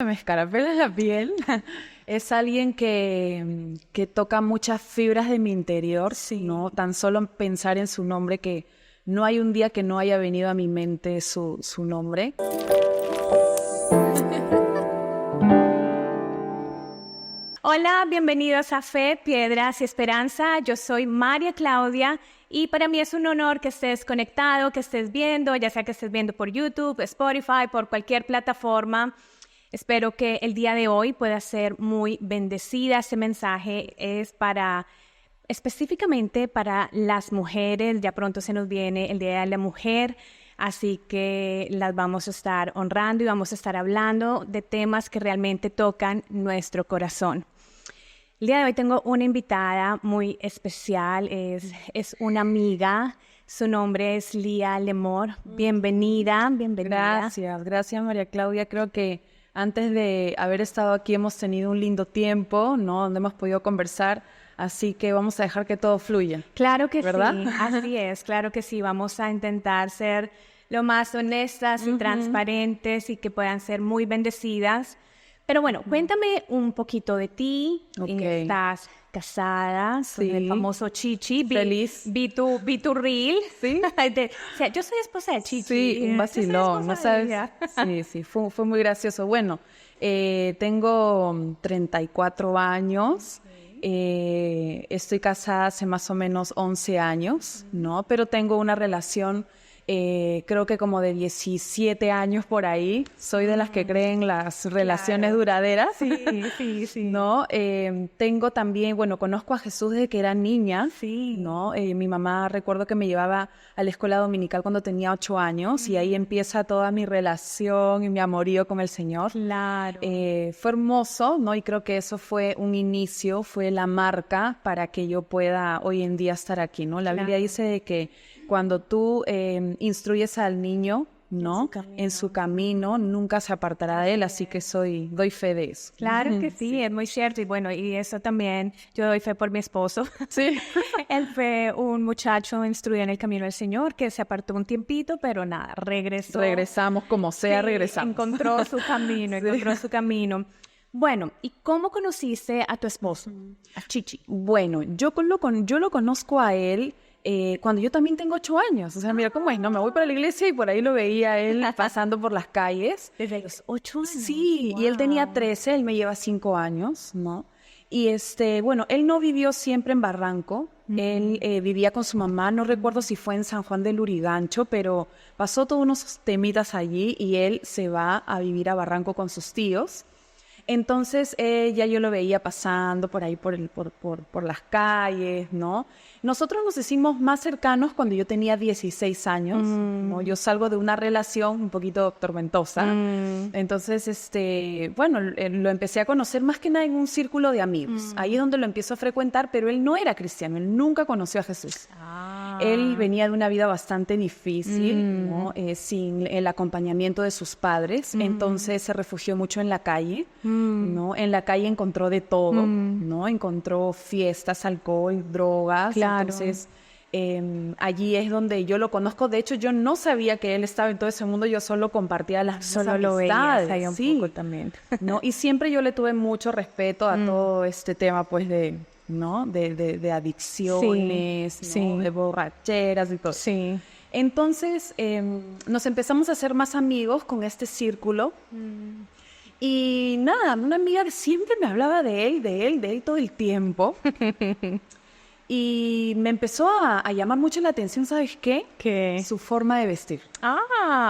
Me escarapela la piel. Es alguien que toca muchas fibras de mi interior, Sí. ¿no? Tan solo pensar en su nombre, que no hay un día que no haya venido a mi mente su nombre. Hola, bienvenidos a Fe, Piedras y Esperanza. Yo soy María Claudia y para mí es un honor que estés conectado, que estés viendo, ya sea que estés viendo por YouTube, Spotify, por cualquier plataforma. Espero que el día de hoy pueda ser muy bendecida. Este mensaje es específicamente para las mujeres. Ya pronto se nos viene el Día de la Mujer. Así que las vamos a estar honrando y vamos a estar hablando de temas que realmente tocan nuestro corazón. El día de hoy tengo una invitada muy especial, es una amiga, su nombre es Lía Lemor. Bienvenida. Gracias María Claudia. Creo que antes de haber estado aquí hemos tenido un lindo tiempo, ¿no? Donde hemos podido conversar, así que vamos a dejar que todo fluya. Claro que ¿verdad? sí, así es, claro que sí. Vamos a intentar ser lo más honestas y transparentes y que puedan ser muy bendecidas. Pero bueno, cuéntame un poquito de ti. Ok. Estás casada con Sí. el famoso Chichi. Feliz. Vi tu reel. Sí. O sea, yo soy esposa de Chichi. Sí, un Yo soy vacilón, ¿no esposa de sabes? ella. Sí, fue muy gracioso. Bueno, tengo 34 años, estoy casada hace más o menos 11 años, ¿no? Pero tengo una relación, creo que como de 17 años por ahí. Soy de las que creen las relaciones Claro. duraderas. Sí. ¿No? Tengo también, bueno, conozco a Jesús desde que era niña, Sí. ¿no? Mi mamá recuerdo que me llevaba a la escuela dominical cuando tenía 8 años y ahí empieza toda mi relación y mi amorío con el Señor. Claro. Fue hermoso, ¿no? Y creo que eso fue un inicio, fue la marca para que yo pueda hoy en día estar aquí, ¿no? La Biblia Claro. dice de que cuando tú instruyes al niño, ¿no? En su camino nunca se apartará de él, así que doy fe de eso. Claro que sí, es muy cierto. Y bueno, y eso también, yo doy fe por mi esposo. Sí. Él fue un muchacho instruido en el camino del Señor que se apartó un tiempito, pero nada, regresó. Regresamos, como sea, Sí, regresamos. encontró su camino. Bueno, ¿y cómo conociste a tu esposo, a Chichi? Bueno, yo lo conozco a él cuando yo también tengo 8 años. O sea, mira cómo es, ¿no? Me voy para la iglesia y por ahí lo veía a él pasando por las calles. Desde los 8 años. Sí, y él tenía 13, él me lleva 5 años, ¿no? Y bueno, él no vivió siempre en Barranco, él vivía con su mamá, no recuerdo si fue en San Juan del Lurigancho, pero pasó todos unos temitas allí y él se va a vivir a Barranco con sus tíos. Entonces ya yo lo veía pasando por ahí por las calles, ¿no? Nosotros nos hicimos más cercanos cuando yo tenía 16 años, ¿no? Yo salgo de una relación un poquito tormentosa. Entonces, bueno, lo empecé a conocer más que nada en un círculo de amigos. Ahí es donde lo empiezo a frecuentar, pero él no era cristiano, él nunca conoció a Jesús. Él venía de una vida bastante difícil, ¿no? Sin el acompañamiento de sus padres, entonces se refugió mucho en la calle, ¿no? En la calle encontró de todo, ¿no? Encontró fiestas, alcohol, drogas. Claro. Entonces, allí es donde yo lo conozco. De hecho, yo no sabía que él estaba en todo ese mundo, yo solo compartía las Solo lo veías amistades, ahí un sí, poco también. ¿no? Y siempre yo le tuve mucho respeto a todo este tema, pues, ¿no? De adicciones, Sí, ¿no? sí. De borracheras y todo. Sí. Entonces, nos empezamos a hacer más amigos con este círculo. Y nada, una amiga siempre me hablaba de él todo el tiempo. Y me empezó a llamar mucho la atención, ¿sabes qué? ¿Qué? Su forma de vestir.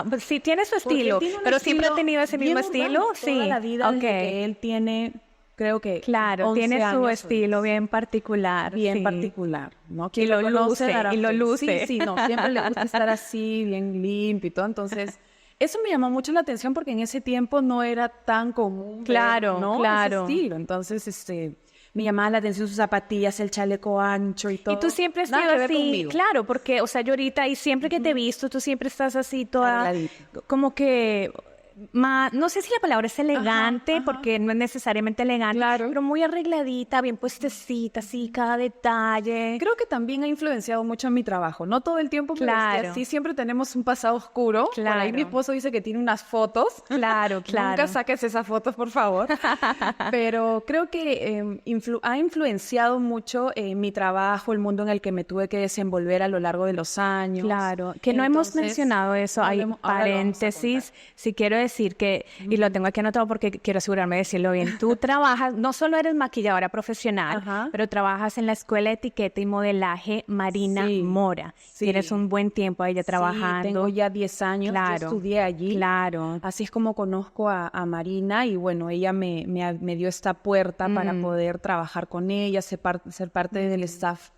Pues sí, tiene su Porque estilo, él tiene un pero siempre ha estilo tenido ese mismo bien estilo. urbano, Sí, toda la vida, desde ok. que él tiene, creo que Claro, 11 tiene su años, estilo bien particular. bien sí. particular, ¿no? Y Quien lo conoce luce, dará y lo fe. luce. Sí, no, siempre le gusta estar así, bien limpio y todo. Entonces, eso me llamó mucho la atención porque en ese tiempo no era tan común ver, Claro, ¿no? claro. Ese estilo. Entonces, me llamaba la atención sus zapatillas, el chaleco ancho y todo. Y tú siempre has Nada sido que ver así, conmigo. claro, porque, o sea, yo ahorita, y siempre que te he visto, tú siempre estás así toda, Arregladita. como que, no sé si la palabra es elegante, Ajá. porque no es necesariamente elegante, Claro. pero muy arregladita, bien puestecita, así, cada detalle. Creo que también ha influenciado mucho en mi trabajo. No todo el tiempo me Claro. vestía así, siempre tenemos un pasado oscuro. Por ahí mi Claro. esposo dice que tiene unas fotos. Claro, claro. Nunca saques esas fotos, por favor. Pero creo que ha influenciado mucho mi trabajo, el mundo en el que me tuve que desenvolver a lo largo de los años. Claro, que no hemos Entonces, mencionado eso, no hay lo hemos- ahora lo vamos a paréntesis, contar. si quiero decir que, y lo tengo aquí anotado porque quiero asegurarme de decirlo bien, tú trabajas, no solo eres maquilladora profesional, Ajá. pero trabajas en la Escuela de Etiqueta y Modelaje Marina Sí, Mora. sí. Tienes un buen tiempo ahí ya trabajando. Sí, tengo ya 10 años, Claro, yo estudié allí. claro. Así es como conozco a Marina y bueno, ella me dio esta puerta para poder trabajar con ella, ser parte del staff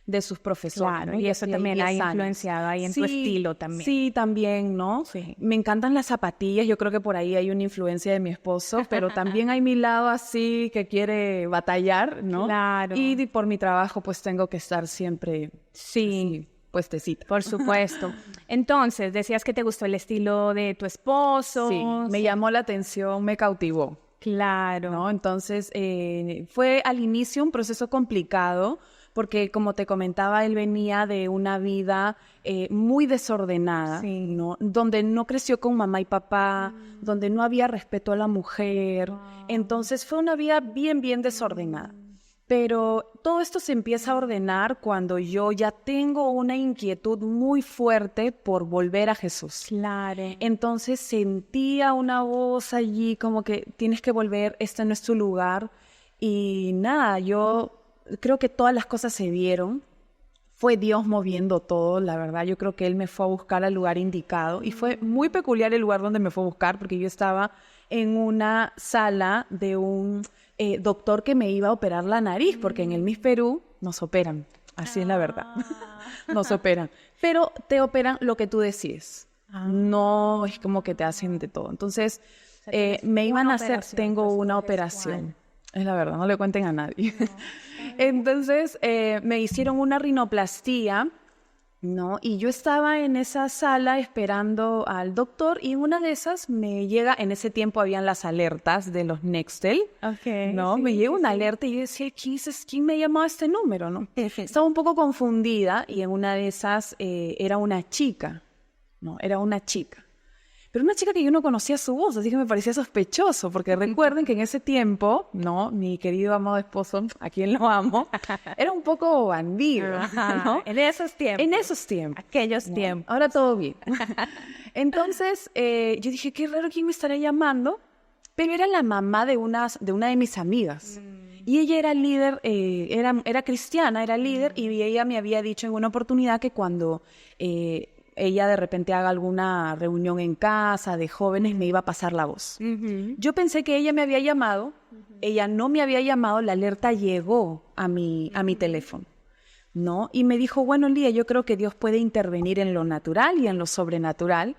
de sus profesores. Claro, ¿no? y Ya eso hacía también 10 ha años. influenciado ahí en tu estilo también. Sí, también, ¿no? Sí. Me encantan las zapatillas, yo creo que por ahí hay una influencia de mi esposo, pero también hay mi lado así que quiere batallar, ¿no? Claro. Y por mi trabajo pues tengo que estar siempre Sí. así, puestecita. Por supuesto. Entonces, decías que te gustó el estilo de tu esposo. Sí, me llamó la atención, me cautivó. Claro. ¿No? Entonces, fue al inicio un proceso complicado porque, como te comentaba, él venía de una vida muy desordenada, Sí. ¿no? Donde no creció con mamá y papá, donde no había respeto a la mujer. Entonces, fue una vida bien, bien desordenada. Pero todo esto se empieza a ordenar cuando yo ya tengo una inquietud muy fuerte por volver a Jesús. Claro. Entonces sentía una voz allí como que tienes que volver, este no es tu lugar. Y nada, yo creo que todas las cosas se dieron. Fue Dios moviendo todo, la verdad. Yo creo que Él me fue a buscar al lugar indicado. Y fue muy peculiar el lugar donde me fue a buscar porque yo estaba en una sala de un doctor que me iba a operar la nariz, porque en el Miss Perú nos operan. Así es la verdad. Nos operan. Pero te operan lo que tú decides. No es como que te hacen de todo. Entonces, me iban a hacer, tengo una operación. Es la verdad, no le cuenten a nadie. Entonces, me hicieron una rinoplastía, ¿no? Y yo estaba en esa sala esperando al doctor y una de esas me llega, en ese tiempo habían las alertas de los Nextel, ¿no? Me llega una alerta y yo decía, ¿quién me llamó a este número, no? Estaba un poco confundida y en una de esas era una chica, ¿no? Era una chica. Pero una chica que yo no conocía su voz, así que me parecía sospechoso, porque recuerden que en ese tiempo, ¿no? Mi querido amado esposo, a quien lo amo, era un poco bandido, ¿no? En esos tiempos. En esos tiempos. Aquellos tiempos. Ahora todo bien. Entonces, yo dije, qué raro, ¿quién me estará llamando? Pero era la mamá de una de mis amigas. Y ella era líder, era cristiana, era líder, y ella me había dicho en una oportunidad que cuando ella de repente haga alguna reunión en casa de jóvenes, me iba a pasar la voz. Yo pensé que ella me había llamado, ella no me había llamado, la alerta llegó a mi teléfono, ¿no? Y me dijo, bueno, Lía, yo creo que Dios puede intervenir en lo natural y en lo sobrenatural.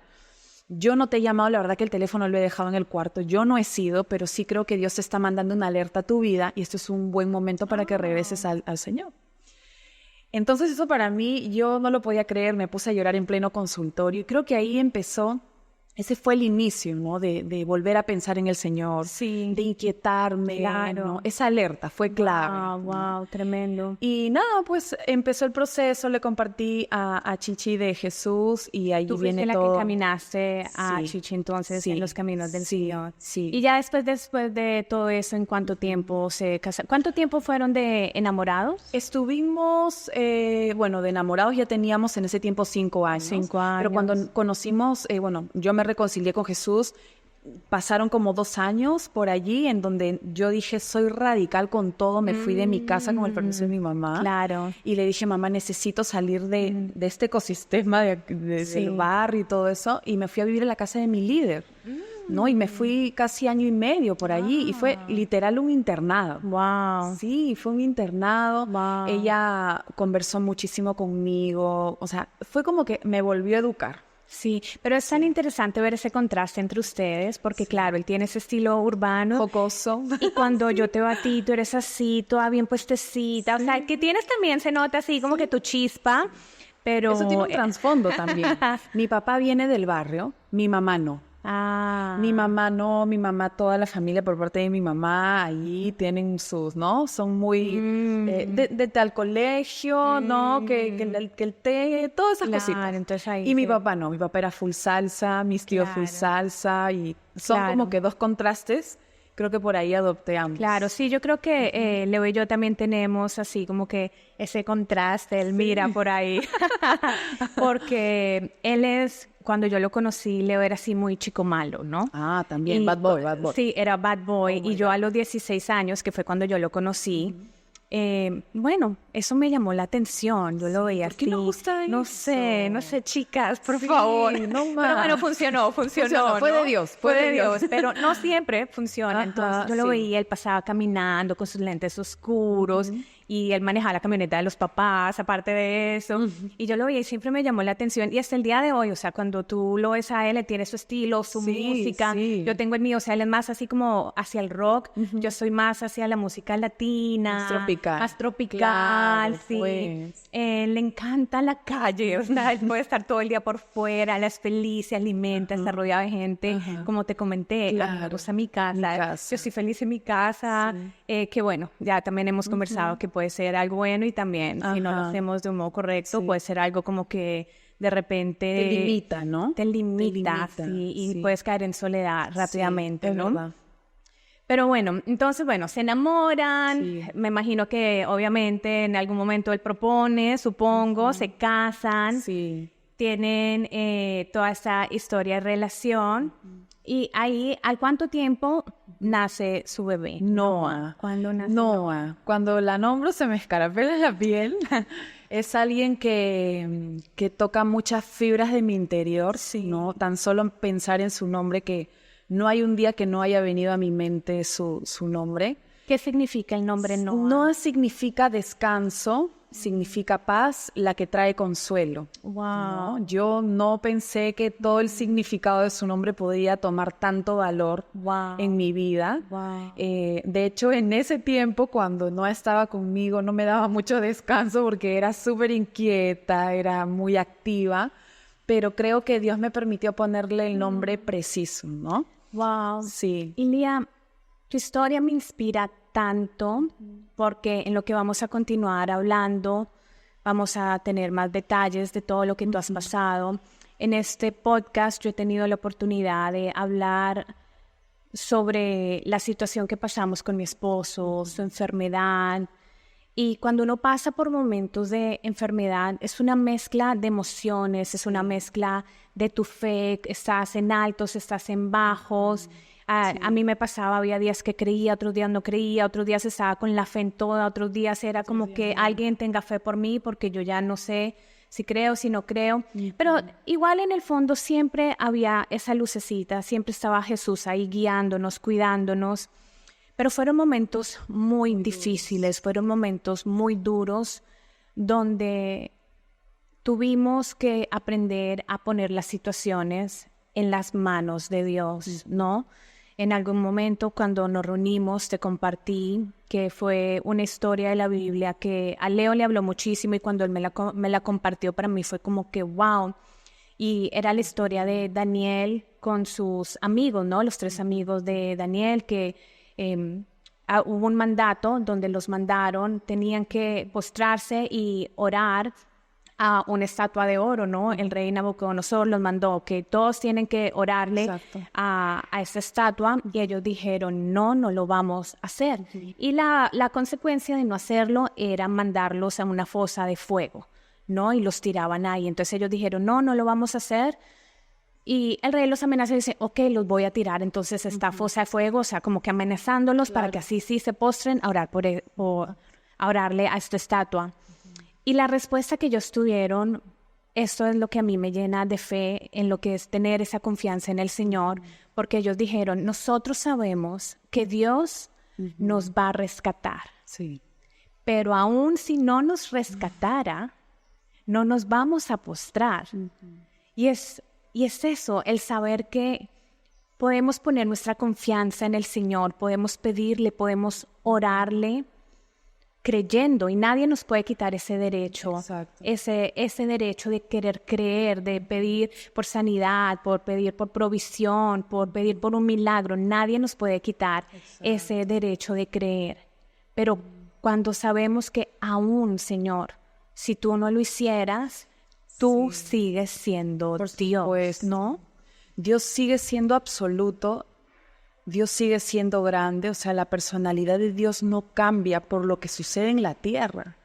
Yo no te he llamado, la verdad que el teléfono lo he dejado en el cuarto, yo no he sido, pero sí creo que Dios te está mandando una alerta a tu vida y esto es un buen momento para que regreses al Señor. Entonces eso para mí, yo no lo podía creer, me puse a llorar en pleno consultorio y creo que ahí empezó, ese fue el inicio, ¿no? De volver a pensar en el Señor, Sí. de inquietarme, Claro. ¿no? Esa alerta fue clave. Wow, tremendo. Y nada, pues empezó el proceso, le compartí a Chichi de Jesús y allí Tú fuiste viene la todo. que caminaste a Sí. Chichi entonces Sí. en los caminos del Sí. Señor. Sí. Y ya después de todo eso, ¿en cuánto tiempo se casaron? ¿Cuánto tiempo fueron de enamorados? Estuvimos, bueno, de enamorados ya teníamos en ese tiempo 5 años. 5 años. Pero cuando conocimos, bueno, yo me reconcilié con Jesús, pasaron como 2 años por allí en donde yo dije, soy radical con todo, me fui de mi casa con el permiso de mi mamá. Claro. Y le dije, mamá, necesito salir de este ecosistema Sí. del barrio y todo eso. Y me fui a vivir a la casa de mi líder, ¿no? Y me fui casi año y medio por allí y fue literal un internado. Wow. Sí, fue un internado. Wow. Ella conversó muchísimo conmigo. O sea, fue como que me volvió a educar. Sí, pero es tan interesante ver ese contraste entre ustedes, porque claro, él tiene ese estilo urbano. Jocoso. Y cuando yo te veo a ti, tú eres así, toda bien puestecita. O sea, que tienes también, se nota así como que tu chispa, pero... Eso tiene un trasfondo también. Mi papá viene del barrio, mi mamá no. Mi mamá no, mi mamá, toda la familia por parte de mi mamá, ahí tienen sus, ¿no? Son muy de tal colegio, ¿no? Que el té, todas esas cositas. Entonces ahí Y mi papá no, mi papá era full salsa, mis tíos full salsa, y son como que dos contrastes. Creo que por ahí adopté ambos. Claro, sí, yo creo que Leo y yo también tenemos así como que ese contraste, él mira por ahí, porque él es, cuando yo lo conocí, Leo era así muy chico malo, ¿no? Ah, también, bad boy. Sí, era bad boy, y yo a los 16 años, que fue cuando yo lo conocí, bueno, eso me llamó la atención, yo lo veía así. ¿Por qué no gusta eso? No sé, chicas, por favor. No más. Pero bueno, funcionó, Fue ¿no? de Dios, Fue de Dios, pero no siempre funciona. Ajá, Entonces yo lo veía, él pasaba caminando con sus lentes oscuros y él manejaba la camioneta de los papás, aparte de eso. Y yo lo veía y siempre me llamó la atención. Y hasta el día de hoy, o sea, cuando tú lo ves a él, él tiene su estilo, su música. Sí. Yo tengo el mío, o sea, él es más así como hacia el rock. Yo soy más hacia la música latina. Más tropical, claro, sí. Pues. Le encanta la calle, o sea, él puede estar todo el día por fuera, él es feliz, se alimenta, está rodeado de gente, como te comenté, me gusta mi casa, yo soy feliz en mi casa, que bueno, ya también hemos conversado que puede ser algo bueno y también, si no lo hacemos de un modo correcto, puede ser algo como que de repente... Te limita, ¿no? Te limita, sí, y puedes caer en soledad rápidamente, ¿no? Verdad. Pero bueno, entonces, bueno, se enamoran, me imagino que obviamente en algún momento él propone, supongo, se casan, tienen toda esa historia de relación, y ahí, ¿al cuánto tiempo nace su bebé? Noah. ¿Cuándo nace? Noah. Cuando la nombro se me escarapela la piel. Es alguien que toca muchas fibras de mi interior, ¿no? Tan solo pensar en su nombre, que no hay un día que no haya venido a mi mente su nombre. ¿Qué significa el nombre Noah? Noah significa descanso, significa paz, la que trae consuelo. Wow. ¿No? Yo no pensé que todo el significado de su nombre podría tomar tanto valor en mi vida. Wow. De hecho, en ese tiempo, cuando no estaba conmigo, no me daba mucho descanso porque era súper inquieta, era muy activa, pero creo que Dios me permitió ponerle el nombre preciso, ¿no? Wow. Sí. Y Lía, tu historia me inspira tanto porque en lo que vamos a continuar hablando, vamos a tener más detalles de todo lo que tú has pasado. En este podcast yo he tenido la oportunidad de hablar sobre la situación que pasamos con mi esposo, su enfermedad. Y cuando uno pasa por momentos de enfermedad, es una mezcla de emociones, es una mezcla de tu fe, estás en altos, estás en bajos. A mí me pasaba, había días que creía, otros días no creía, otros días estaba con la fe en toda, otros días era como que alguien tenga fe por mí porque yo ya no sé si creo, si no creo. Pero igual en el fondo siempre había esa lucecita, siempre estaba Jesús ahí guiándonos, cuidándonos. Pero fueron momentos muy difíciles, fueron momentos muy duros donde tuvimos que aprender a poner las situaciones en las manos de Dios, ¿no? En algún momento cuando nos reunimos te compartí que fue una historia de la Biblia que a Leo le habló muchísimo y cuando él me la compartió para mí fue como que wow. Y era la historia de Daniel con sus amigos, ¿no? Los 3 amigos de Daniel que... hubo un mandato donde los mandaron, tenían que postrarse y orar a una estatua de oro, ¿no? El rey Nabucodonosor los mandó que todos tienen que orarle a esa estatua y ellos dijeron, no lo vamos a hacer. Y la consecuencia de no hacerlo era mandarlos a una fosa de fuego, ¿no? Y los tiraban ahí. Entonces ellos dijeron, no lo vamos a hacer. Y el rey los amenaza y dice, ok, los voy a tirar. Entonces esta fosa de fuego, o sea, como que amenazándolos para que así sí se postren a orar a orarle a esta estatua. Y la respuesta que ellos tuvieron, esto es lo que a mí me llena de fe en lo que es tener esa confianza en el Señor, porque ellos dijeron, nosotros sabemos que Dios nos va a rescatar. Sí. Pero aún si no nos rescatara, no nos vamos a postrar. Y es eso, el saber que podemos poner nuestra confianza en el Señor, podemos pedirle, podemos orarle, creyendo, y nadie nos puede quitar ese derecho, Exacto. ese derecho de querer creer, de pedir por sanidad, por pedir por provisión, por pedir por un milagro. Nadie nos puede quitar ese derecho de creer. Pero cuando sabemos que aún, Señor, si tú no lo hicieras, tú sigues siendo Dios, ¿no? Dios sigue siendo absoluto, Dios sigue siendo grande, o sea, la personalidad de Dios no cambia por lo que sucede en la tierra.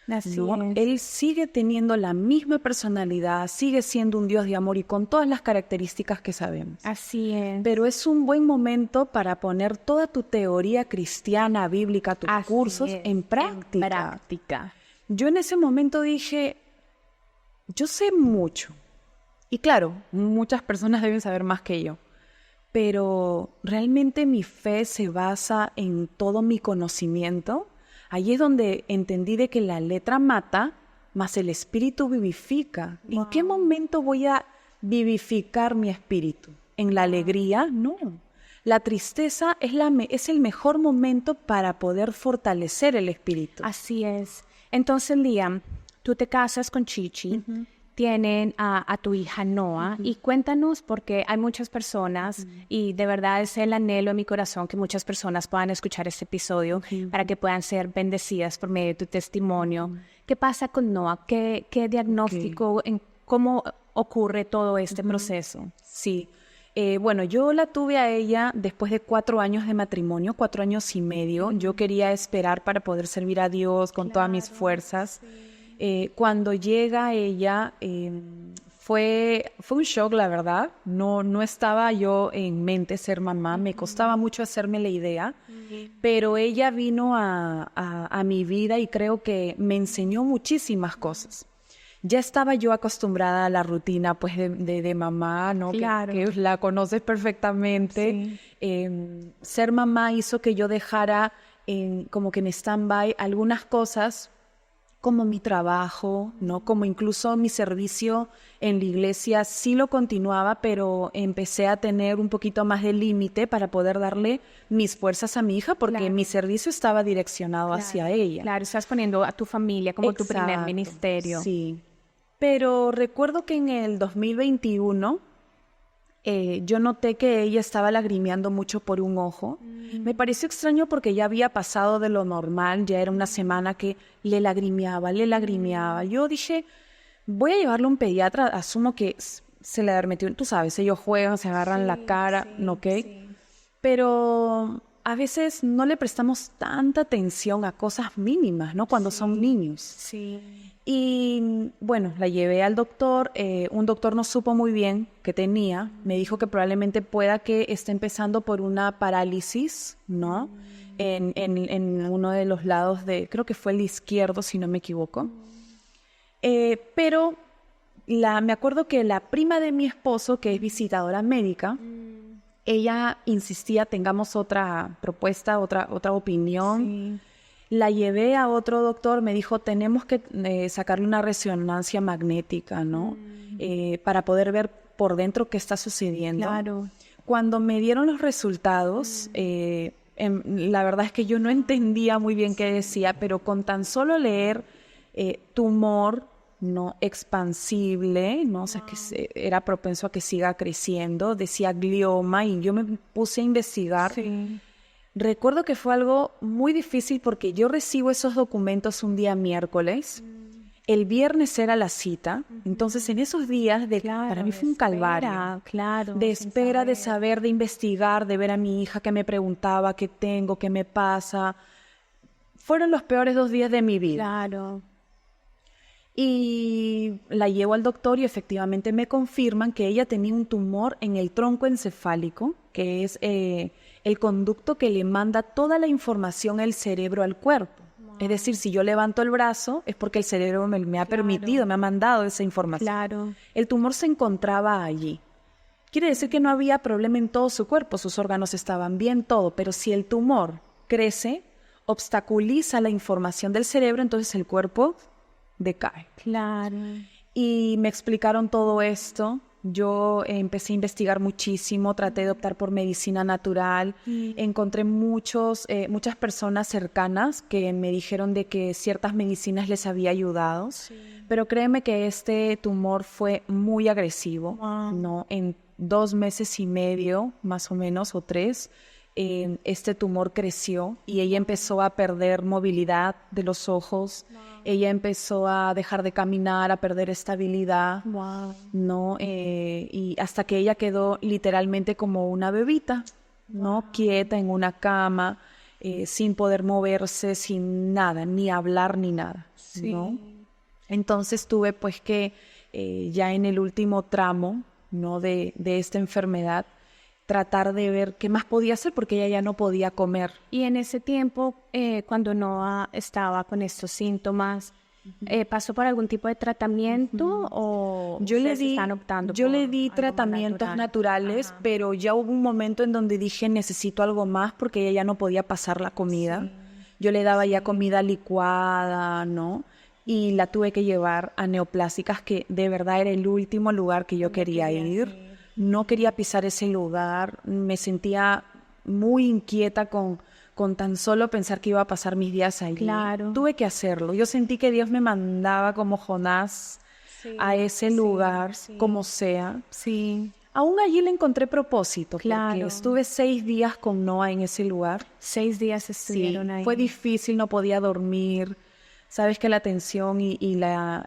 Así ¿No? es. Él sigue teniendo la misma personalidad, sigue siendo un Dios de amor y con todas las características que sabemos. Así es. Pero es un buen momento para poner toda tu teoría cristiana, bíblica, tus Así cursos es, en práctica. en práctica. Yo en ese momento dije, yo sé mucho. Y claro, muchas personas deben saber más que yo. Pero realmente mi fe se basa en todo mi conocimiento. Allí es donde entendí de que la letra mata, mas el espíritu vivifica. ¿En qué momento voy a vivificar mi espíritu? ¿En la alegría? No. La tristeza es el mejor momento para poder fortalecer el espíritu. Así es. Entonces, Liam, tú te casas con Chichi, tienen a tu hija Noah, y cuéntanos, porque hay muchas personas, y de verdad es el anhelo en mi corazón que muchas personas puedan escuchar este episodio para que puedan ser bendecidas por medio de tu testimonio. ¿Qué pasa con Noah? ¿Qué diagnóstico, cómo ocurre todo este proceso? Sí. Bueno, yo la tuve a ella después de 4 años de matrimonio, 4 años y medio. Yo quería esperar para poder servir a Dios con todas mis fuerzas. Cuando llega ella, fue un shock, la verdad. No estaba yo en mente ser mamá, me costaba mucho hacerme la idea, pero ella vino a mi vida y creo que me enseñó muchísimas cosas. Ya estaba yo acostumbrada a la rutina pues de mamá, ¿no? Claro. Que la conoces perfectamente. Sí. Ser mamá hizo que yo dejara como que en stand-by algunas cosas, como mi trabajo, ¿no? Como incluso mi servicio en la iglesia, sí lo continuaba, pero empecé a tener un poquito más de límite para poder darle mis fuerzas a mi hija, porque Claro. mi servicio estaba direccionado hacia ella. Claro, estás poniendo a tu familia como tu primer Exacto, ministerio. Sí. Pero recuerdo que en el 2021 yo noté que ella estaba lagrimeando mucho por un ojo. Me pareció extraño porque ya había pasado de lo normal, ya era una semana que le lagrimeaba. Yo dije, voy a llevarlo a un pediatra, asumo que se le metió, tú sabes, ellos juegan, se agarran la cara, ¿no? ¿Ok? Pero a veces no le prestamos tanta atención a cosas mínimas, ¿no? Cuando son niños. Sí. Y bueno, la llevé al doctor, un doctor no supo muy bien qué tenía, me dijo que probablemente pueda que esté empezando por una parálisis, ¿no? En uno de los lados creo que fue el izquierdo, si no me equivoco. Pero me acuerdo que la prima de mi esposo, que es visitadora médica, ella insistía, tengamos otra propuesta, otra opinión. Sí. La llevé a otro doctor, me dijo, tenemos que sacarle una resonancia magnética, ¿no? Para poder ver por dentro qué está sucediendo. Claro. Cuando me dieron los resultados, la verdad es que yo no entendía muy bien qué decía, pero con tan solo leer tumor no expansible, ¿no? O sea, que era propenso a que siga creciendo, decía glioma, y yo me puse a investigar. Sí. Recuerdo que fue algo muy difícil porque yo recibo esos documentos un día miércoles, el viernes era la cita, entonces en esos días para mí fue un calvario. Claro. De sin espera, de saber, de investigar, de ver a mi hija que me preguntaba qué tengo, qué me pasa. Fueron los peores 2 días de mi vida. Claro. Y la llevo al doctor y efectivamente me confirman que ella tenía un tumor en el tronco encefálico, que es el conducto que le manda toda la información del cerebro al cuerpo. Wow. Es decir, si yo levanto el brazo es porque el cerebro me ha permitido, me ha mandado esa información. Claro. El tumor se encontraba allí. Quiere decir que no había problema en todo su cuerpo, sus órganos estaban bien, todo, pero si el tumor crece, obstaculiza la información del cerebro, entonces el cuerpo decae. Claro. Y me explicaron todo esto Yo empecé a investigar muchísimo, traté de optar por medicina natural. Encontré muchas personas cercanas que me dijeron de que ciertas medicinas les había ayudado. Pero créeme que este tumor fue muy agresivo, ¿no? En 2 meses y medio, más o menos, o 3, este tumor creció y ella empezó a perder movilidad de los ojos. Ella empezó a dejar de caminar, a perder estabilidad, ¿no? Y hasta que ella quedó literalmente como una bebita, ¿no? Quieta en una cama, sin poder moverse, sin nada, ni hablar ni nada, ¿no? Entonces tuve pues que ya en el último tramo, ¿no? de esta enfermedad, tratar de ver qué más podía hacer porque ella ya no podía comer. Y en ese tiempo, cuando Noah estaba con estos síntomas, ¿pasó por algún tipo de tratamiento o Yo le di, están optando yo por le di algo tratamientos natural? naturales, pero ya hubo un momento en donde dije necesito algo más porque ella ya no podía pasar la comida. Yo le daba ya comida licuada, ¿no? Y la tuve que llevar a Neoplásicas, que de verdad era el último lugar que yo quería ir. No quería pisar ese lugar, me sentía muy inquieta con tan solo pensar que iba a pasar mis días allí. Claro. Tuve que hacerlo. Yo sentí que Dios me mandaba como Jonás a ese lugar, como sea. Sí, Aún allí le encontré propósito, Claro. porque estuve 6 días con Noah en ese lugar. 6 días estuvieron ahí. Fue difícil, no podía dormir. Sabes que la atención y la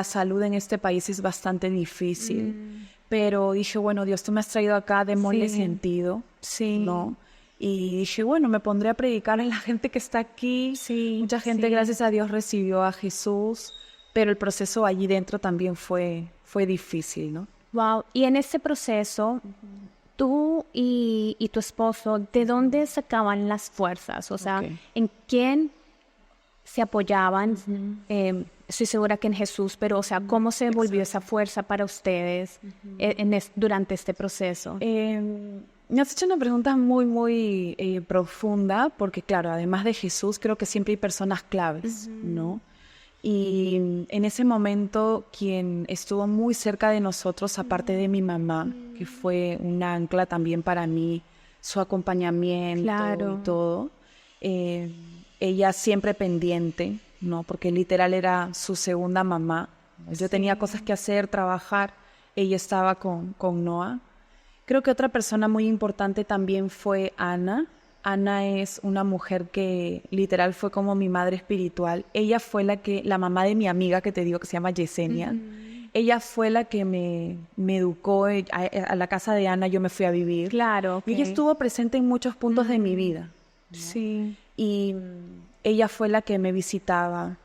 salud en este país es bastante difícil. Pero dije, bueno, Dios, tú me has traído acá, démosle sentido, ¿no? Y dije, bueno, me pondré a predicar a la gente que está aquí. Mucha gente, gracias a Dios, recibió a Jesús, pero el proceso allí dentro también fue difícil, ¿no? Wow. Y en ese proceso, tú y tu esposo, ¿de dónde sacaban las fuerzas? O sea, ¿en quién se apoyaban? Estoy segura que en Jesús, pero, o sea, ¿cómo se volvió esa fuerza para ustedes durante este proceso? Me has hecho una pregunta muy, muy profunda, porque claro, además de Jesús, creo que siempre hay personas claves, ¿no? Y en ese momento, quien estuvo muy cerca de nosotros, aparte de mi mamá, que fue un ancla también para mí, su acompañamiento y todo, ella siempre pendiente, ¿no? Porque literal era su segunda mamá. Yo tenía cosas que hacer, trabajar, ella estaba con Noah. Creo que otra persona muy importante también fue Ana. Ana es una mujer que literal fue como mi madre espiritual. Ella fue la mamá de mi amiga que te digo que se llama Yesenia. Ella fue la que me educó. A la casa de Ana yo me fui a vivir. Claro. Y ella estuvo presente en muchos puntos de mi vida, ¿no? Sí. Y ella fue la que me visitaba.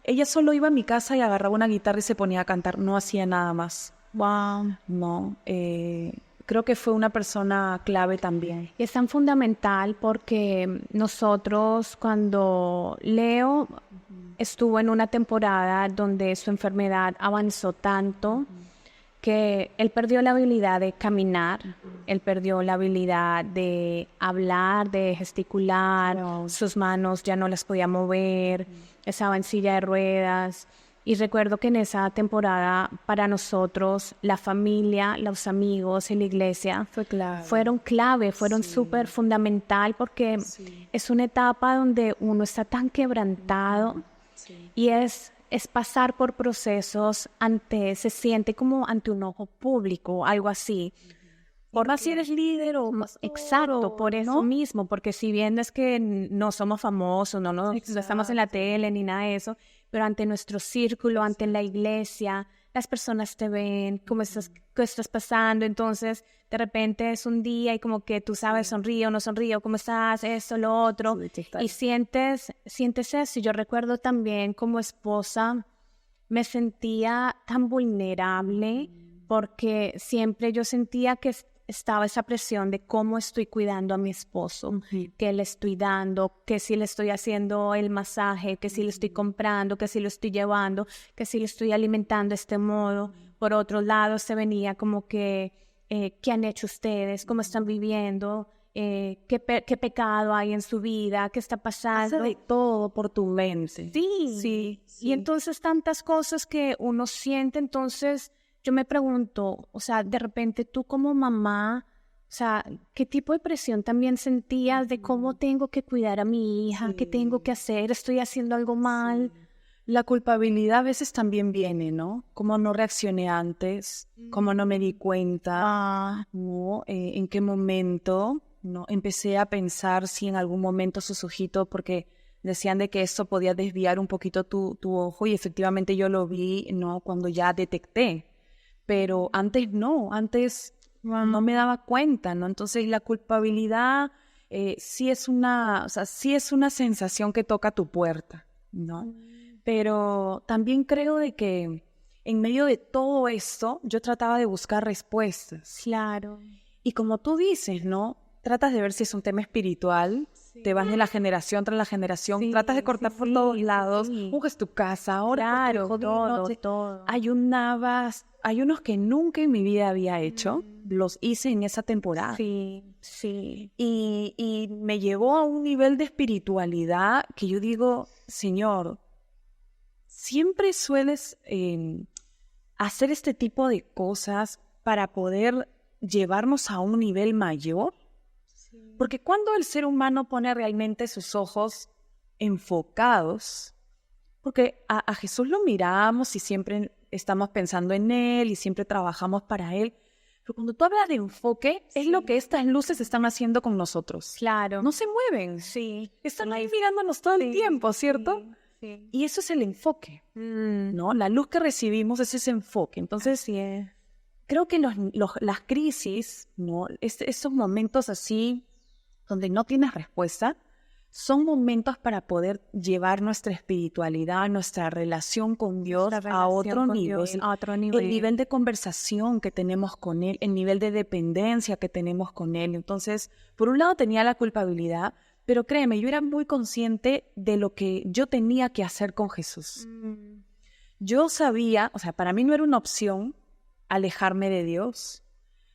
Ella solo iba a mi casa y agarraba una guitarra y se ponía a cantar. No hacía nada más. Wow. No, creo que fue una persona clave también. Y es tan fundamental porque nosotros, cuando Leo estuvo en una temporada donde su enfermedad avanzó tanto que él perdió la habilidad de caminar, él perdió la habilidad de hablar, de gesticular, sus manos ya no las podía mover, estaba en silla de ruedas. Y recuerdo que en esa temporada para nosotros, la familia, los amigos en la iglesia fueron clave, fueron súper fundamental porque es una etapa donde uno está tan quebrantado y es pasar por procesos se siente como ante un ojo público, algo así. Por más si eres líder o pastor, exacto, por eso mismo, porque si bien es que no somos famosos, no estamos en la tele ni nada de eso, pero ante nuestro círculo, ante la iglesia, las personas te ven, qué estás pasando, entonces de repente es un día y como que tú sabes, sonrío, no sonrío, ¿cómo estás? Esto, lo otro, y sientes eso. Y yo recuerdo también como esposa, me sentía tan vulnerable porque siempre yo sentía que estaba esa presión de cómo estoy cuidando a mi esposo, qué le estoy dando, que si le estoy haciendo el masaje, que si le estoy comprando, que si lo estoy llevando, que si le estoy alimentando de este modo. Por otro lado, se venía como que, ¿qué han hecho ustedes? ¿Cómo están viviendo? ¿Qué pecado hay en su vida? ¿Qué está pasando? Hace de todo por tu mente. Sí. Y entonces tantas cosas que uno siente, entonces yo me pregunto, o sea, de repente tú como mamá, o sea, ¿qué tipo de presión también sentías de cómo tengo que cuidar a mi hija? ¿Qué tengo que hacer? ¿Estoy haciendo algo mal? La culpabilidad a veces también viene, ¿no? Cómo no reaccioné antes, cómo no me di cuenta, ¿no? En qué momento, ¿no? Empecé a pensar si en algún momento sus ojitos, porque decían de que esto podía desviar un poquito tu ojo y efectivamente yo lo vi, ¿no? Cuando ya detecté, pero antes no, antes no me daba cuenta, ¿no? Entonces la culpabilidad sí es una, o sea, sí es una sensación que toca tu puerta, ¿no? Pero también creo de que en medio de todo esto yo trataba de buscar respuestas. Claro. Y como tú dices, ¿no? Tratas de ver si es un tema espiritual, te vas de la generación tras la generación, tratas de cortar por todos lados, unges tu casa, ahora Claro, todo. ayunabas, ayunos que nunca en mi vida había hecho, los hice en esa temporada. Sí. Y me llevó a un nivel de espiritualidad que yo digo, Señor, siempre sueles hacer este tipo de cosas para poder llevarnos a un nivel mayor. Porque cuando el ser humano pone realmente sus ojos enfocados, porque a Jesús lo miramos y siempre estamos pensando en Él y siempre trabajamos para Él, pero cuando tú hablas de enfoque, es lo que estas luces están haciendo con nosotros. Claro. No se mueven. Sí. Están ahí mirándonos todo el tiempo, ¿cierto? Sí. Y eso es el enfoque, ¿no? La luz que recibimos es ese enfoque. Entonces, creo que las crisis, ¿no? Esos momentos así, donde no tienes respuesta, son momentos para poder llevar nuestra espiritualidad, nuestra relación con Dios a otro nivel. El nivel de conversación que tenemos con Él, el nivel de dependencia que tenemos con Él. Entonces, por un lado tenía la culpabilidad, pero créeme, yo era muy consciente de lo que yo tenía que hacer con Jesús. Yo sabía, o sea, para mí no era una opción alejarme de Dios.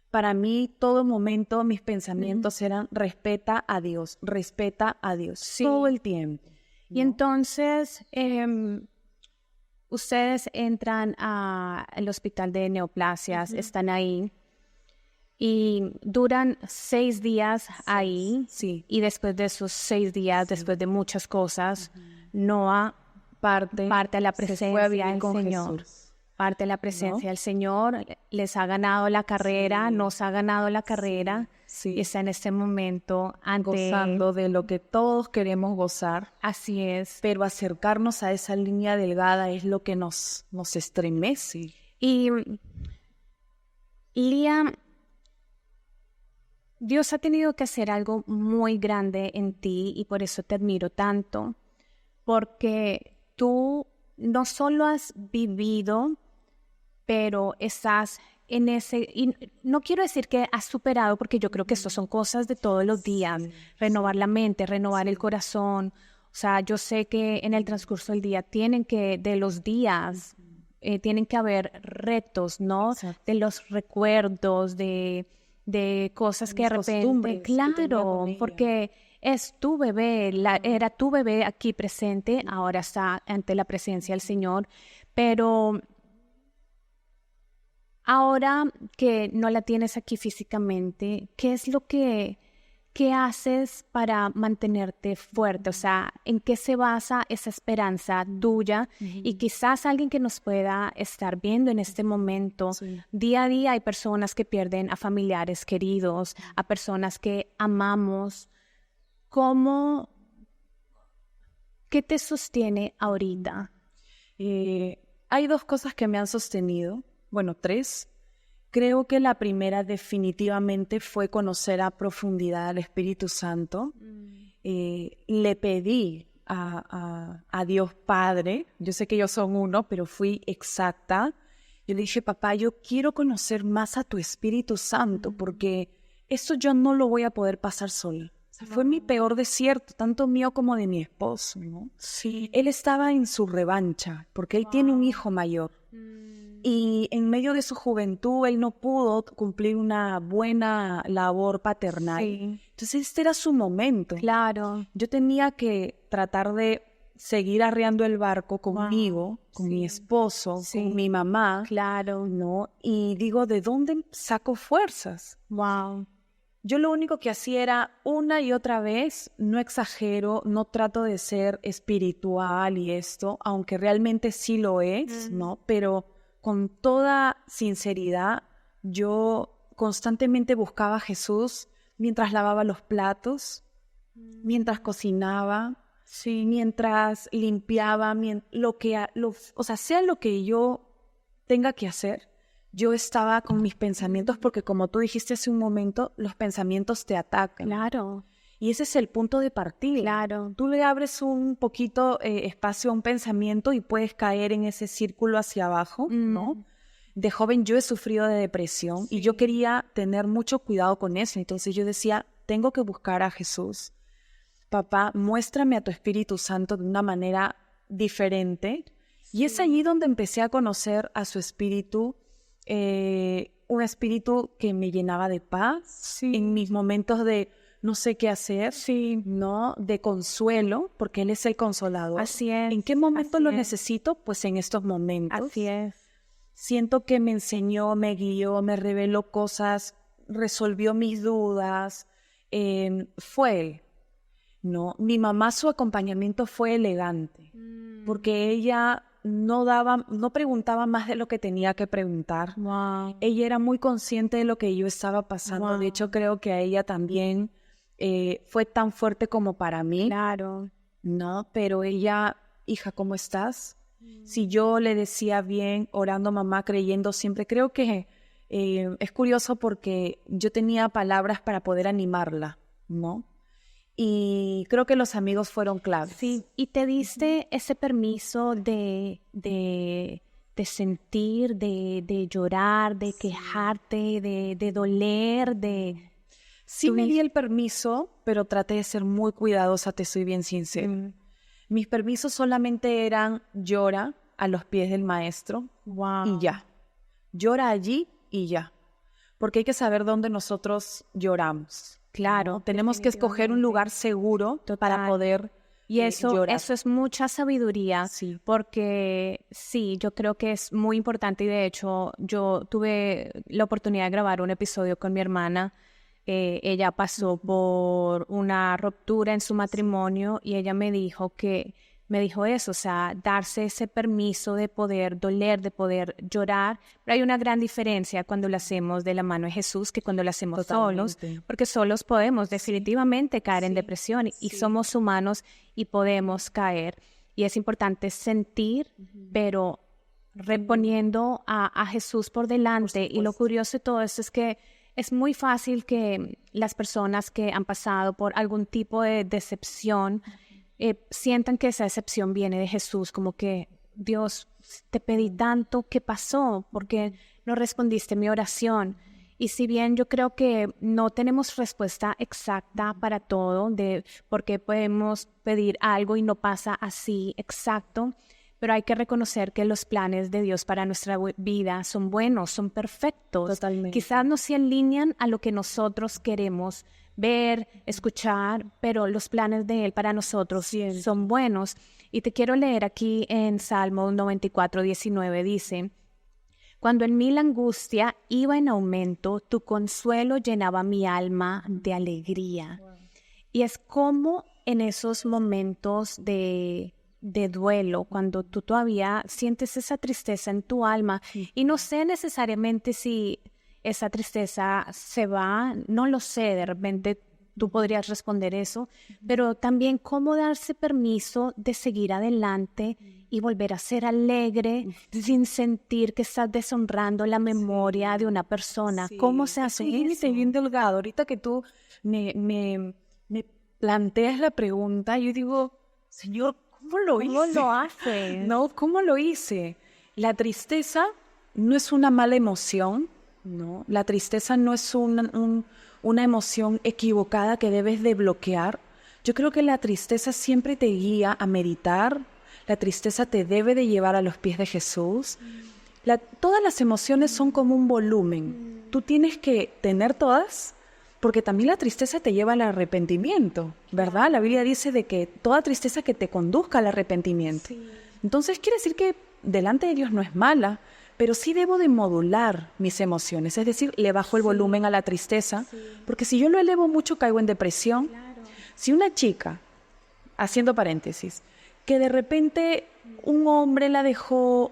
Para mí, todo momento, mis pensamientos eran respeta a Dios, todo el tiempo. Y entonces, ustedes entran al hospital de neoplasias, están ahí, y duran 6 días ahí, y después de esos 6 días, después de muchas cosas, Noah parte a la presencia del Señor. Jesús. Parte de la presencia del Señor, les ha ganado la carrera, nos ha ganado la carrera, y está en este momento gozando de lo que todos queremos gozar. Así es. Pero acercarnos a esa línea delgada es lo que nos estremece. Y Lía, Dios ha tenido que hacer algo muy grande en ti y por eso te admiro tanto, porque tú no solo has vivido, pero estás en ese, y no quiero decir que has superado, porque yo creo que esto son cosas de todos los días, renovar la mente, renovar el corazón. O sea, yo sé que en el transcurso del día tienen que haber retos, ¿no? Exacto. De los recuerdos, de cosas que de repente, claro, porque es tu bebé, era tu bebé aquí presente, ahora está ante la presencia del Señor, pero ahora que no la tienes aquí físicamente, ¿qué es lo que haces para mantenerte fuerte? O sea, ¿en qué se basa esa esperanza tuya? Y quizás alguien que nos pueda estar viendo en este momento, día a día hay personas que pierden a familiares queridos, a personas que amamos. ¿Qué te sostiene ahorita? Hay 2 cosas que me han sostenido. Bueno, 3. Creo que la primera definitivamente fue conocer a profundidad al Espíritu Santo. Le pedí a Dios Padre, yo sé que ellos son uno, pero fui exacta. Yo le dije, papá, yo quiero conocer más a tu Espíritu Santo porque esto yo no lo voy a poder pasar sola. O sea, fue mi peor desierto, tanto mío como de mi esposo, ¿no? Sí. Él estaba en su revancha porque él tiene un hijo mayor. Y en medio de su juventud, él no pudo cumplir una buena labor paternal. Entonces, este era su momento. Claro. Yo tenía que tratar de seguir arreando el barco conmigo, con mi esposo, con mi mamá. Claro. ¿No? Y digo, ¿de dónde saco fuerzas? Wow. Yo lo único que hacía era una y otra vez, no exagero, no trato de ser espiritual y esto, aunque realmente sí lo es, ¿no? Pero con toda sinceridad, yo constantemente buscaba a Jesús mientras lavaba los platos, mientras cocinaba, mientras limpiaba, o sea, sea lo que yo tenga que hacer, yo estaba con mis pensamientos, porque como tú dijiste hace un momento, los pensamientos te atacan. Claro. Y ese es el punto de partida. Claro. Tú le abres un poquito espacio a un pensamiento y puedes caer en ese círculo hacia abajo, ¿no? De joven yo he sufrido de depresión y yo quería tener mucho cuidado con eso. Entonces yo decía, tengo que buscar a Jesús. Papá, muéstrame a tu Espíritu Santo de una manera diferente. Y es allí donde empecé a conocer a su Espíritu, un Espíritu que me llenaba de paz en mis momentos de no sé qué hacer, ¿no? De consuelo, porque Él es el consolador. Así es. ¿En qué momento lo necesito? Pues en estos momentos. Así es. Siento que me enseñó, me guió, me reveló cosas, resolvió mis dudas. Fue Él, ¿no? Mi mamá, su acompañamiento fue elegante, porque ella no preguntaba más de lo que tenía que preguntar. Wow. Ella era muy consciente de lo que yo estaba pasando. Wow. De hecho, creo que a ella también fue tan fuerte como para mí. Claro. ¿No? Pero ella, hija, ¿cómo estás? Si yo le decía bien, orando mamá, creyendo siempre, creo que es curioso porque yo tenía palabras para poder animarla, ¿no? Y creo que los amigos fueron claves. Sí, y te diste ese permiso de sentir, de llorar, de quejarte, de doler, de... Sí me di el permiso, pero traté de ser muy cuidadosa, te soy bien sincera. Mis permisos solamente eran llora a los pies del maestro y ya. Llora allí y ya. Porque hay que saber dónde nosotros lloramos. Claro, ¿no? Tenemos que escoger un lugar seguro para poder y eso llorar. Eso es mucha sabiduría, porque sí, yo creo que es muy importante y de hecho yo tuve la oportunidad de grabar un episodio con mi hermana. Ella pasó por una ruptura en su matrimonio y ella me dijo eso, o sea, darse ese permiso de poder doler, de poder llorar. Pero hay una gran diferencia cuando lo hacemos de la mano de Jesús que cuando lo hacemos solos, porque solos podemos definitivamente caer en depresión y somos humanos y podemos caer. Y es importante sentir, pero reponiendo a Jesús por delante. Y lo curioso de todo esto es que es muy fácil que las personas que han pasado por algún tipo de decepción sientan que esa decepción viene de Jesús, como que Dios, te pedí tanto, ¿qué pasó? ¿Por qué no respondiste mi oración? Y si bien yo creo que no tenemos respuesta exacta para todo, de por qué podemos pedir algo y no pasa así exacto, pero hay que reconocer que los planes de Dios para nuestra vida son buenos, son perfectos. Totalmente. Quizás no se alinean a lo que nosotros queremos ver, escuchar, pero los planes de Él para nosotros son buenos. Y te quiero leer aquí en Salmo 94:19, dice: cuando en mí la angustia iba en aumento, tu consuelo llenaba mi alma de alegría. Wow. Y es como en esos momentos de duelo, cuando tú todavía sientes esa tristeza en tu alma, y no sé necesariamente si esa tristeza se va, no lo sé, de repente tú podrías responder eso, pero también cómo darse permiso de seguir adelante y volver a ser alegre sin sentir que estás deshonrando la memoria de una persona. ¿Cómo se hace eso? Bien delgado. Ahorita que tú me planteas la pregunta, yo digo, Señor, ¿cómo lo hice? ¿Cómo lo haces? No, ¿cómo lo hice? La tristeza no es una mala emoción, ¿no? La tristeza no es una emoción equivocada que debes de bloquear. Yo creo que la tristeza siempre te guía a meditar. La tristeza te debe de llevar a los pies de Jesús. Todas las emociones son como un volumen. Tú tienes que tener todas, porque también la tristeza te lleva al arrepentimiento, ¿verdad? La Biblia dice de que toda tristeza que te conduzca al arrepentimiento. Sí. Entonces quiere decir que delante de Dios no es mala, pero sí debo de modular mis emociones, es decir, le bajo el volumen a la tristeza, porque si yo lo elevo mucho caigo en depresión. Claro. Si una chica, haciendo paréntesis, que de repente un hombre la dejó,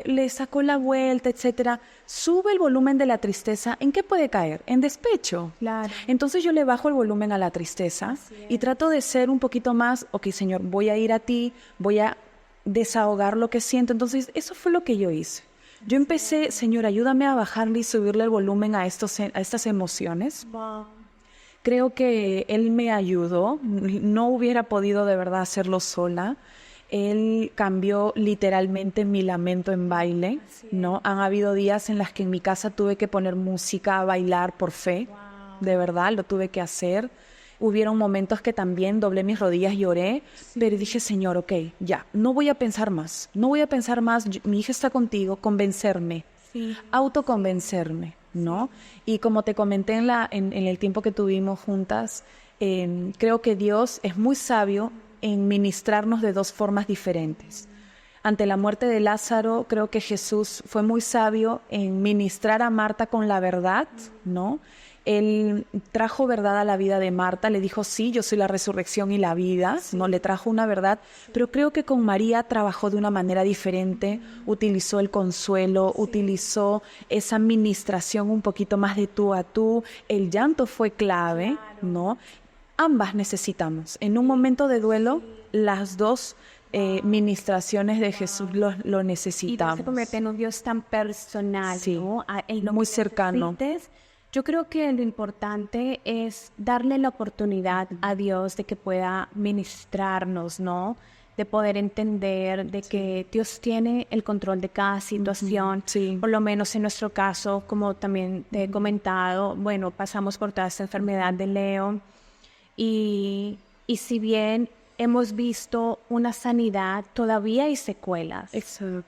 le sacó la vuelta, etcétera, sube el volumen de la tristeza, ¿en qué puede caer? En despecho. Claro. Entonces yo le bajo el volumen a la tristeza y trato de ser un poquito más, ok, Señor, voy a ir a ti, voy a desahogar lo que siento. Entonces eso fue lo que yo hice. Yo empecé, Señor, ayúdame a bajarle y subirle el volumen a estas emociones. Wow. Creo que Él me ayudó, no hubiera podido de verdad hacerlo sola. Él cambió literalmente mi lamento en baile, ¿no? Han habido días en los que en mi casa tuve que poner música a bailar por fe, de verdad, lo tuve que hacer. Hubieron momentos que también doblé mis rodillas, lloré, pero dije, Señor, ok, ya, no voy a pensar más, mi hija está contigo, convencerme, autoconvencerme, ¿no? Y como te comenté en el tiempo que tuvimos juntas, creo que Dios es muy sabio en ministrarnos de dos formas diferentes. Ante la muerte de Lázaro, creo que Jesús fue muy sabio en ministrar a Marta con la verdad, ¿no? Él trajo verdad a la vida de Marta, le dijo, sí, yo soy la resurrección y la vida, ¿no? Le trajo una verdad, pero creo que con María trabajó de una manera diferente, utilizó el consuelo, utilizó esa ministración un poquito más de tú a tú, el llanto fue clave, ¿no? Ambas necesitamos. En un momento de duelo, las dos ministraciones de Jesús lo necesitamos. Y Dios se convierte en un Dios tan personal, sí, ¿no? Muy cercano. Yo creo que lo importante es darle la oportunidad a Dios de que pueda ministrarnos, ¿no? De poder entender de que Dios tiene el control de cada situación. Por lo menos en nuestro caso, como también te he comentado, bueno, pasamos por toda esta enfermedad de Leo. Y si bien hemos visto una sanidad, todavía hay secuelas,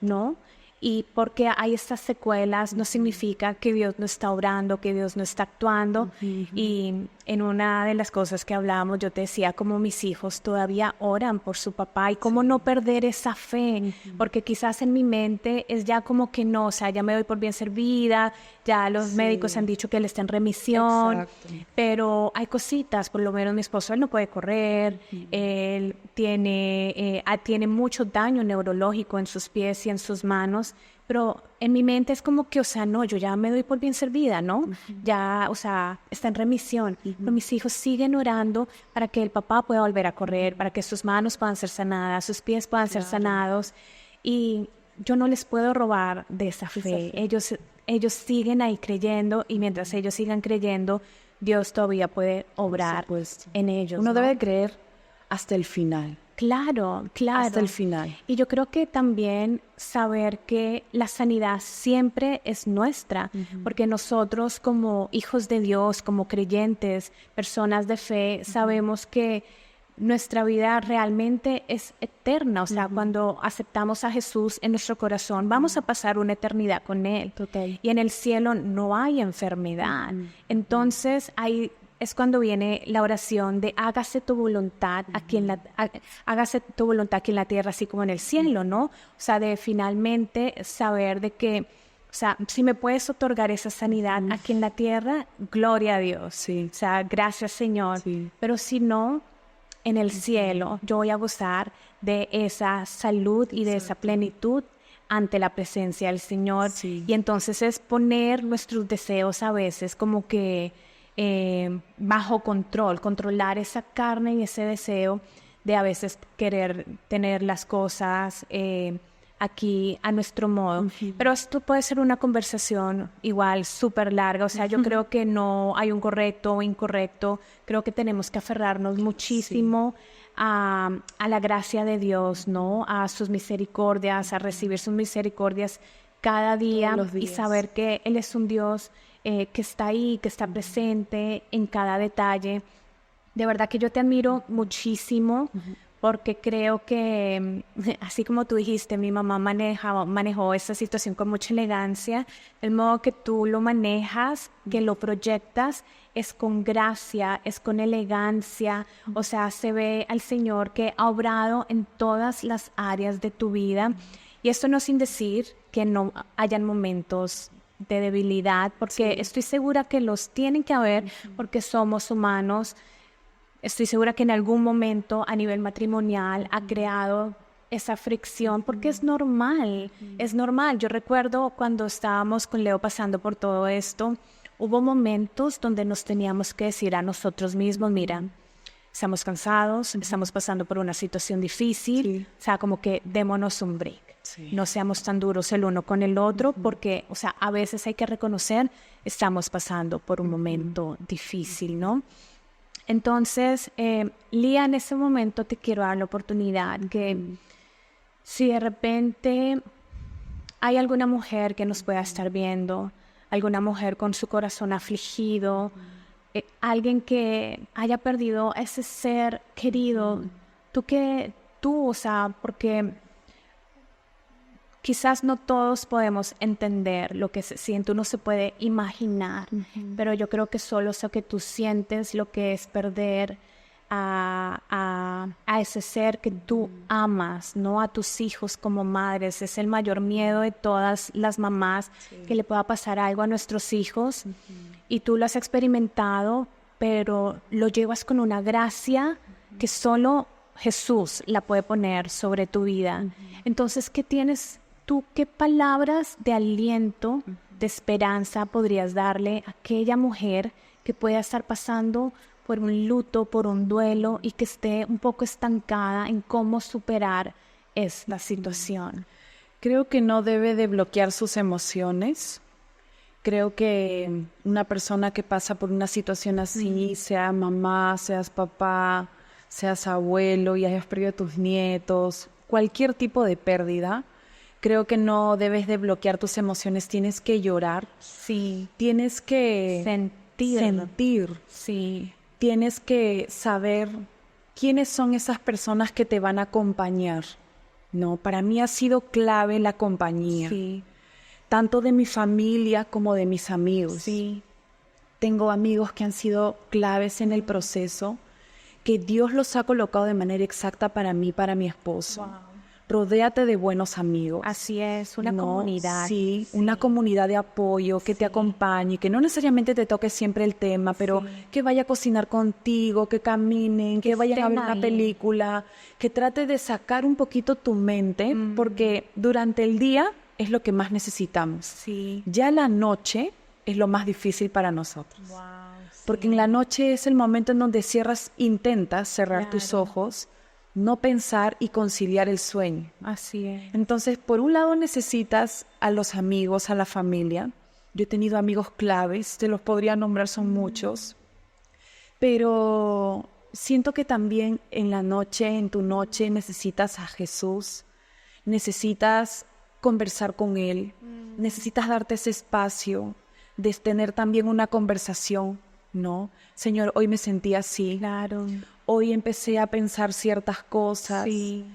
¿no? Y porque hay estas secuelas no significa que Dios no está obrando, que Dios no está actuando. Y en una de las cosas que hablábamos, yo te decía como mis hijos todavía oran por su papá y cómo no perder esa fe, porque quizás en mi mente es ya como que no, o sea, ya me doy por bien servida, ya los médicos han dicho que él está en remisión, pero hay cositas, por lo menos mi esposo, él no puede correr, él tiene mucho daño neurológico en sus pies y en sus manos, pero en mi mente es como que, o sea, no, yo ya me doy por bien servida, ¿no? Ya, o sea, está en remisión. Pero mis hijos siguen orando para que el papá pueda volver a correr, para que sus manos puedan ser sanadas, sus pies puedan ser sanados. Y yo no les puedo robar de esa fe. Ellos siguen ahí creyendo y mientras ellos sigan creyendo, Dios todavía puede obrar en ellos. Uno debe creer hasta el final. Claro. Hasta el final. Y yo creo que también saber que la sanidad siempre es nuestra, porque nosotros como hijos de Dios, como creyentes, personas de fe, sabemos que nuestra vida realmente es eterna. O sea, cuando aceptamos a Jesús en nuestro corazón, vamos a pasar una eternidad con Él. Total. Y en el cielo no hay enfermedad. Entonces es cuando viene la oración de hágase tu voluntad aquí en la tierra, así como en el cielo, ¿no? O sea, de finalmente saber de que, o sea, si me puedes otorgar esa sanidad aquí en la tierra, gloria a Dios. Sí. O sea, gracias, Señor. Sí. Pero si no, en el cielo yo voy a gozar de esa salud y de esa plenitud ante la presencia del Señor. Y entonces es poner nuestros deseos a veces como que bajo controlar esa carne y ese deseo de a veces querer tener las cosas aquí a nuestro modo. Pero esto puede ser una conversación igual súper larga, o sea, yo creo que no hay un correcto o incorrecto, creo que tenemos que aferrarnos muchísimo a la gracia de Dios, ¿no? A sus misericordias, a recibir sus misericordias cada día y saber que Él es un Dios que está ahí, que está presente en cada detalle. De verdad que yo te admiro muchísimo porque creo que, así como tú dijiste, mi mamá manejó esta situación con mucha elegancia. El modo que tú lo manejas, que lo proyectas, es con gracia, es con elegancia. O sea, se ve al Señor que ha obrado en todas las áreas de tu vida. Y esto no sin decir que no hayan momentos de debilidad, porque estoy segura que los tienen que haber, porque somos humanos. Estoy segura que en algún momento a nivel matrimonial ha creado esa fricción, porque es normal, es normal. Yo recuerdo cuando estábamos con Leo pasando por todo esto, hubo momentos donde nos teníamos que decir a nosotros mismos, mira, estamos cansados, estamos pasando por una situación difícil, o sea, como que démonos un break. Sí. No seamos tan duros el uno con el otro, porque, o sea, a veces hay que reconocer, estamos pasando por un momento difícil, ¿no? Entonces, Lía, en ese momento te quiero dar la oportunidad que si de repente hay alguna mujer que nos pueda estar viendo, alguna mujer con su corazón afligido, alguien que haya perdido ese ser querido, tú, o sea, porque quizás no todos podemos entender lo que se siente, uno se puede imaginar, pero yo creo que solo eso que tú sientes, lo que es perder a ese ser que tú amas, ¿no? A tus hijos como madres, es el mayor miedo de todas las mamás, que le pueda pasar algo a nuestros hijos, y tú lo has experimentado, pero lo llevas con una gracia que solo Jesús la puede poner sobre tu vida. Entonces, ¿qué tienes tú? ¿Qué palabras de aliento, de esperanza podrías darle a aquella mujer que pueda estar pasando por un luto, por un duelo, y que esté un poco estancada en cómo superar esta situación? Creo que no debe de bloquear sus emociones. Creo que una persona que pasa por una situación así, sea mamá, seas papá, seas abuelo y hayas perdido a tus nietos, cualquier tipo de pérdida, creo que no debes de bloquear tus emociones, tienes que llorar. Sí. Tienes que sentir. Sí. Tienes que saber quiénes son esas personas que te van a acompañar. No, para mí ha sido clave la compañía. Sí. Tanto de mi familia como de mis amigos. Sí. Tengo amigos que han sido claves en el proceso, que Dios los ha colocado de manera exacta para mí, para mi esposo. Wow. Rodéate de buenos amigos. Así es, una comunidad. Sí, una comunidad de apoyo que te acompañe, que no necesariamente te toque siempre el tema, pero que vaya a cocinar contigo, que caminen, que vayan a ver una película, que trate de sacar un poquito tu mente, porque durante el día es lo que más necesitamos. Sí. Ya la noche es lo más difícil para nosotros. Wow, sí. Porque en la noche es el momento en donde intentas cerrar tus ojos, no pensar y conciliar el sueño. Así es. Entonces, por un lado necesitas a los amigos, a la familia. Yo he tenido amigos claves, te los podría nombrar, son muchos. Pero siento que también en la noche, en tu noche, necesitas a Jesús, necesitas conversar con Él, necesitas darte ese espacio de tener también una conversación, ¿no? Señor, hoy me sentí así. Claro. Hoy empecé a pensar ciertas cosas. Sí.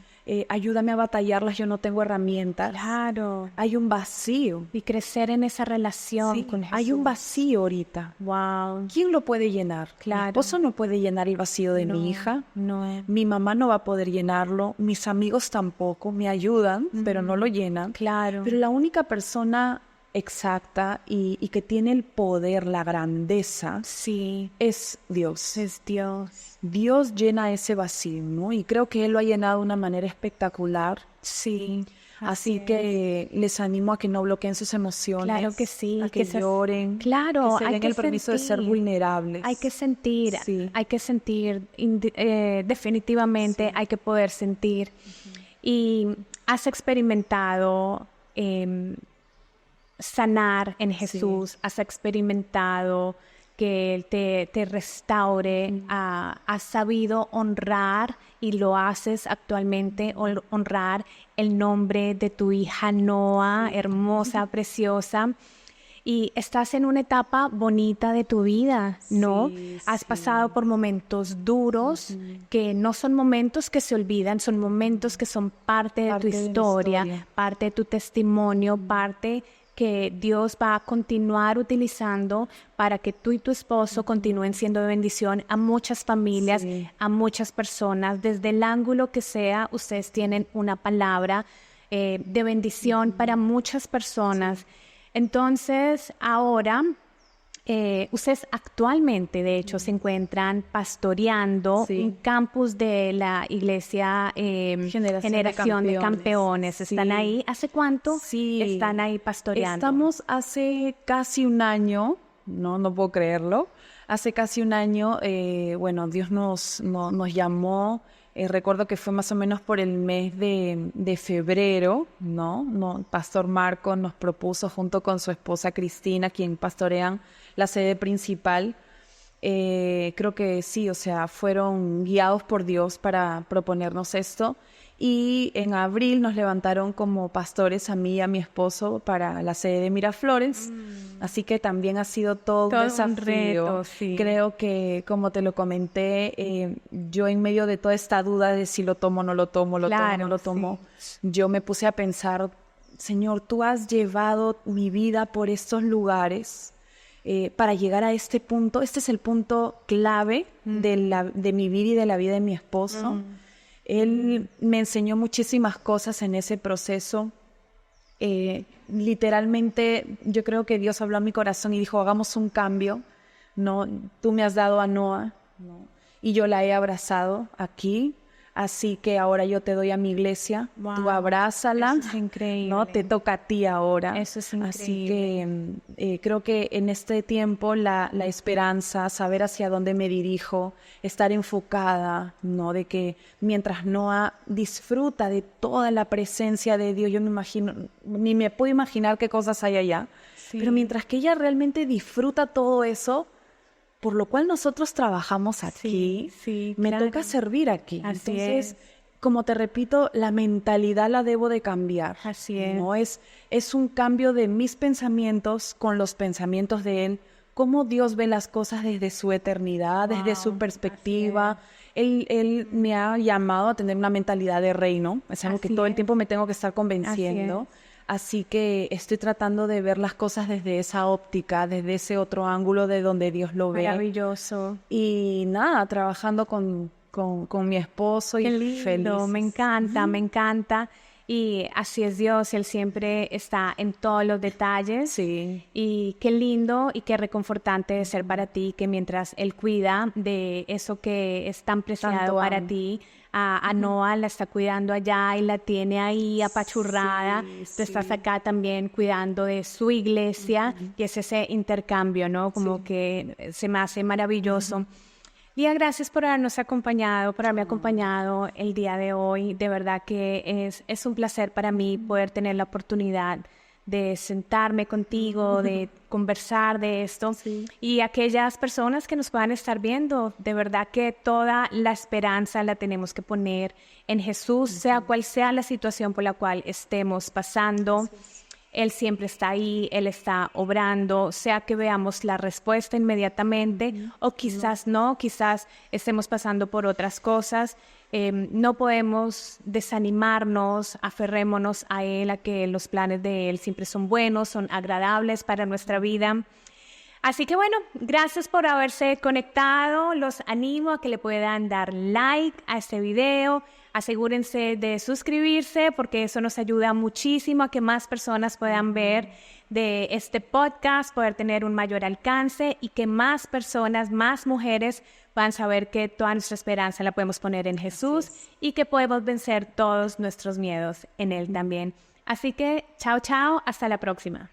Ayúdame a batallarlas, yo no tengo herramientas. Claro. Hay un vacío. Y crecer en esa relación con Jesús. Hay un vacío ahorita. Wow. ¿Quién lo puede llenar? Claro. Mi esposo no puede llenar el vacío de mi hija. No. Mi mamá no va a poder llenarlo. Mis amigos tampoco. Me ayudan, pero no lo llenan. Claro. Pero la única persona exacta y que tiene el poder, la grandeza, es Dios. Es Dios. Dios llena ese vacío, ¿no? Y creo que Él lo ha llenado de una manera espectacular. Sí. Así que les animo a que no bloqueen sus emociones. Claro que sí. A que lloren. Claro, que se den el permiso de ser vulnerables. Hay que sentir, definitivamente hay que poder sentir. Y has experimentado sanar en Jesús, has experimentado que Él te restaure, has sabido honrar, y lo haces actualmente, honrar el nombre de tu hija Noa, hermosa, preciosa. y estás en una etapa bonita de tu vida, ¿no? Has pasado por momentos duros que no son momentos que se olvidan, son momentos que son parte de tu historia, parte de tu testimonio, parte que Dios va a continuar utilizando para que tú y tu esposo continúen siendo de bendición a muchas familias, a muchas personas. Desde el ángulo que sea, ustedes tienen una palabra de bendición para muchas personas. Entonces, ahora, ustedes actualmente, de hecho, se encuentran pastoreando un campus de la iglesia Generación de Campeones. ¿Están ahí? ¿Hace cuánto están ahí pastoreando? Estamos hace casi un año, no puedo creerlo. Hace casi un año, bueno, Dios nos llamó. Recuerdo que fue más o menos por el mes de febrero, ¿no? Pastor Marco nos propuso junto con su esposa Cristina, quien pastorean la sede principal. Creo que sí, o sea, fueron guiados por Dios para proponernos esto. Y en abril nos levantaron como pastores a mí y a mi esposo para la sede de Miraflores. Así que también ha sido todo un desafío. Reto, Creo que, como te lo comenté, yo en medio de toda esta duda de si lo tomo, no lo tomo, lo tomo, no lo tomo, yo me puse a pensar, Señor, tú has llevado mi vida por estos lugares para llegar a este punto. Este es el punto clave de mi vida y de la vida de mi esposo. Él me enseñó muchísimas cosas en ese proceso. Literalmente, yo creo que Dios habló a mi corazón y dijo, hagamos un cambio, ¿no? Tú me has dado a Noa, ¿no? Y yo la he abrazado aquí. Así que ahora yo te doy a mi iglesia, tú abrázala, eso es increíble, ¿no? Te toca a ti ahora. Eso es increíble. Así que creo que en este tiempo la esperanza, saber hacia dónde me dirijo, estar enfocada, ¿no? De que mientras Noa disfruta de toda la presencia de Dios, yo me imagino, ni me puedo imaginar qué cosas hay allá, pero mientras que ella realmente disfruta todo eso, por lo cual nosotros trabajamos aquí, me toca servir aquí. Así Entonces, como te repito, la mentalidad la debo de cambiar. Así es. ¿No? Es un cambio de mis pensamientos con los pensamientos de Él, cómo Dios ve las cosas desde su eternidad, desde su perspectiva. Él me ha llamado a tener una mentalidad de reino, es algo que todo el tiempo me tengo que estar convenciendo. Así que estoy tratando de ver las cosas desde esa óptica, desde ese otro ángulo de donde Dios lo ve. Maravilloso. Y nada, trabajando con mi esposo y feliz. Me encanta, me encanta. Y así es Dios, Él siempre está en todos los detalles. Y qué lindo y qué reconfortante de ser para ti, que mientras Él cuida de eso que es tan preciado para ti, a Noa la está cuidando allá y la tiene ahí apachurrada. Tú estás acá también cuidando de su iglesia y es ese intercambio, ¿no? Como que se me hace maravilloso. Lía, gracias por habernos acompañado, por haberme acompañado el día de hoy. De verdad que es un placer para mí poder tener la oportunidad de sentarme contigo, de conversar de esto. Y aquellas personas que nos puedan estar viendo, de verdad que toda la esperanza la tenemos que poner en Jesús, sea cual sea la situación por la cual estemos pasando. Él siempre está ahí, Él está obrando, sea que veamos la respuesta inmediatamente o quizás no, quizás estemos pasando por otras cosas. No podemos desanimarnos, aferrémonos a Él, a que los planes de Él siempre son buenos, son agradables para nuestra vida. Así que bueno, gracias por haberse conectado. Los animo a que le puedan dar like a este video. Asegúrense de suscribirse porque eso nos ayuda muchísimo a que más personas puedan ver de este podcast, poder tener un mayor alcance y que más personas, más mujeres puedan saber que toda nuestra esperanza la podemos poner en Jesús y que podemos vencer todos nuestros miedos en Él también. Así que chao, chao, hasta la próxima.